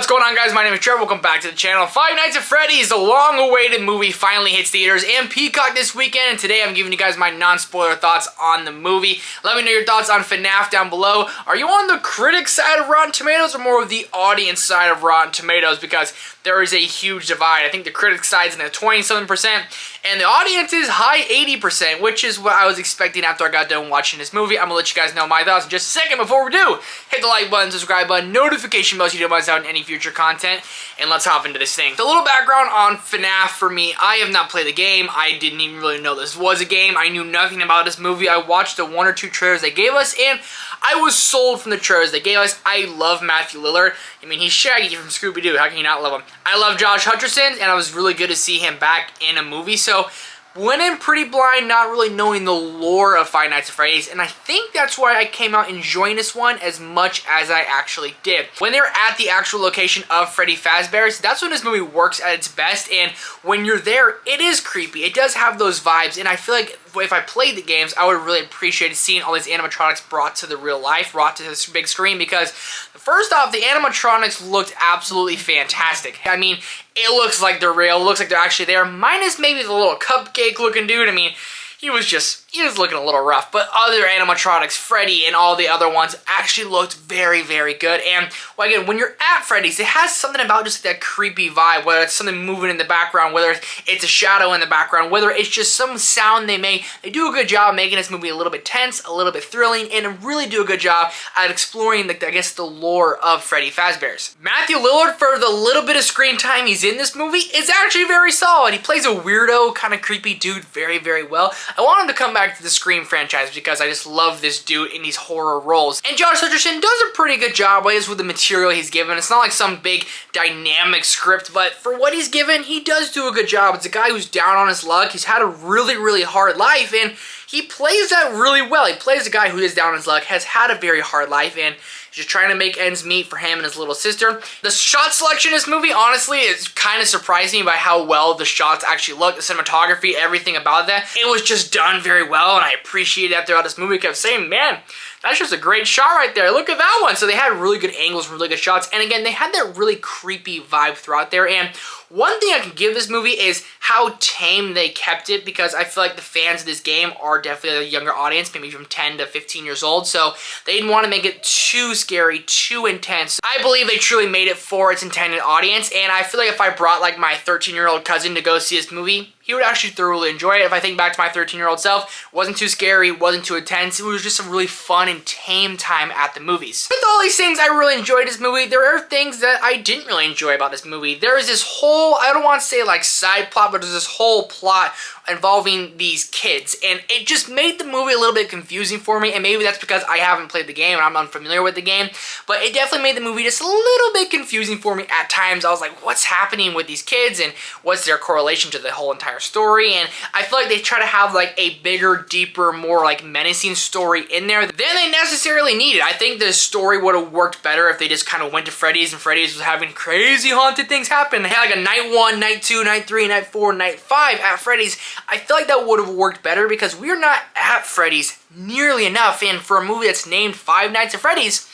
going on, guys? My name is Trevor. Welcome back to the channel. Five Nights at Freddy's, the long-awaited movie, finally hits theaters and Peacock this weekend, and today I'm giving you guys my non-spoiler thoughts on the movie. Let me know your thoughts on FNAF down below. Are you on the critic side of Rotten Tomatoes or more of the audience side of Rotten Tomatoes? Because there is a huge divide. I think the critic side's in the 20-something%, and the audience is high 80%, which is what I was expecting after I got done watching this movie. I'm gonna let you guys know my thoughts in just a second. Before we do, hit the like button, subscribe button, notification bell so you don't miss out on any future content, and let's hop into this thing. So a little background on FNAF for me. I have not played the game. I didn't even really know this was a game. I knew nothing about this movie. I watched the 1 or 2 trailers they gave us, and I was sold from the trailers they gave us. I love Matthew Lillard. I mean, he's Shaggy from Scooby-Doo. How can you not love him? I love Josh Hutcherson, and it was really good to see him back in a movie. So went in pretty blind, not really knowing the lore of Five Nights at Freddy's, and I think that's why I came out enjoying this one as much as I actually did. When they're at the actual location of Freddy Fazbear's, that's when this movie works at its best, and when you're there, it is creepy. It does have those vibes, and I feel like if I played the games, I would really appreciate seeing all these animatronics brought to the real life, brought to this big screen, because first off, the animatronics looked absolutely fantastic. I mean, it looks like they're real, it looks like they're actually there, minus maybe the little cupcake looking dude. I mean, he was looking a little rough, but other animatronics, Freddy and all the other ones, actually looked very, very good. And well, again, when you're at Freddy's, it has something about just that creepy vibe, whether it's something moving in the background, whether it's a shadow in the background, whether it's just some sound they make. They do a good job making this movie a little bit tense, a little bit thrilling, and really do a good job at exploring, the lore of Freddy Fazbear's. Matthew Lillard, for the little bit of screen time he's in this movie, is actually very solid. He plays a weirdo, kind of creepy dude very, very well. I want him to come back to the Scream franchise because I just love this dude in these horror roles. And Josh Hutcherson does a pretty good job with the material he's given. It's not like some big dynamic script, but for what he's given, he does do a good job. It's a guy who's down on his luck. He's had a really, really hard life, and he plays that really well. He plays a guy who is down on his luck, has had a very hard life, and just trying to make ends meet for him and his little sister. The shot selection in this movie, honestly, is kind of surprising by how well the shots actually look. The cinematography, everything about that. It was just done very well, and I appreciate that throughout this movie. I kept saying, man, that's just a great shot right there. Look at that one. So they had really good angles, really good shots. And again, they had that really creepy vibe throughout there. And one thing I can give this movie is how tame they kept it, because I feel like the fans of this game are definitely a younger audience, maybe from 10 to 15 years old. So they didn't want to make it too scary, too intense. I believe they truly made it for its intended audience. And I feel like if I brought like my 13-year-old cousin to go see this movie, he would actually thoroughly enjoy it. If I think back to my 13-year-old self, it wasn't too scary, wasn't too intense. It was just a really fun and tame time at the movies. With all these things, I really enjoyed this movie. There are things that I didn't really enjoy about this movie. There is this whole, I don't want to say like side plot, but there's this whole plot involving these kids, and it just made the movie a little bit confusing for me, and maybe that's because I haven't played the game and I'm unfamiliar with the game, but it definitely made the movie just a little bit confusing for me at times. I was like, what's happening with these kids, and what's their correlation to the whole entire story? And I feel like they try to have like a bigger, deeper, more like menacing story in there than they necessarily needed. I think the story would have worked better if they just kind of went to Freddy's, and Freddy's was having crazy haunted things happen. They had like a night 1, night 2, night 3, night 4, night 5 at Freddy's. I feel like that would have worked better because we're not at Freddy's nearly enough, and for a movie that's named Five Nights at Freddy's,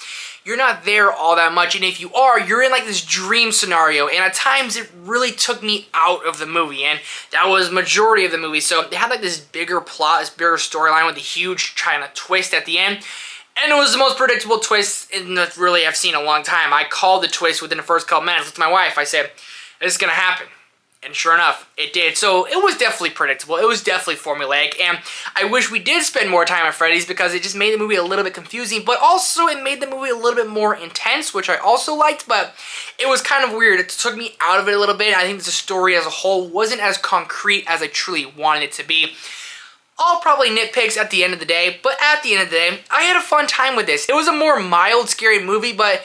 you're not there all that much, and if you are, you're in like this dream scenario, and at times it really took me out of the movie, and that was majority of the movie. So they had like this bigger plot, this bigger storyline with a huge kind of twist at the end, and it was the most predictable twist that really I've seen in a long time. I called the twist within the first couple minutes with my wife. I said, this is gonna happen. And sure enough, it did. So it was definitely predictable. It was definitely formulaic. And I wish we did spend more time at Freddy's because it just made the movie a little bit confusing. But also it made the movie a little bit more intense, which I also liked. But it was kind of weird. It took me out of it a little bit. I think the story as a whole wasn't as concrete as I truly wanted it to be. All probably nitpicks at the end of the day. But at the end of the day, I had a fun time with this. It was a more mild, scary movie, but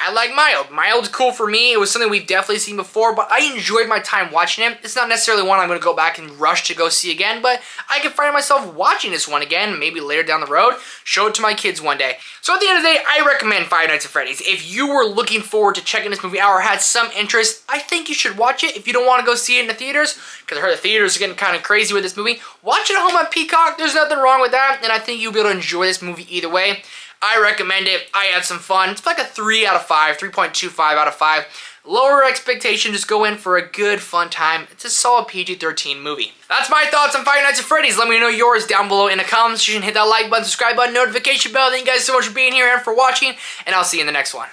I like mild. Mild's cool for me. It was something we've definitely seen before, but I enjoyed my time watching it. It's not necessarily one I'm going to go back and rush to go see again, but I can find myself watching this one again, maybe later down the road, show it to my kids one day. So at the end of the day, I recommend Five Nights at Freddy's. If you were looking forward to checking this movie out or had some interest, I think you should watch it. If you don't want to go see it in the theaters, because I heard the theaters are getting kind of crazy with this movie, watch it at home on Peacock. There's nothing wrong with that, and I think you'll be able to enjoy this movie either way. I recommend it. I had some fun. It's like a 3 out of 5, 3.25 out of 5. Lower expectation, just go in for a good, fun time. It's a solid PG-13 movie. That's my thoughts on Five Nights at Freddy's. Let me know yours down below in the comments. You can hit that like button, subscribe button, notification bell. Thank you guys so much for being here and for watching, and I'll see you in the next one.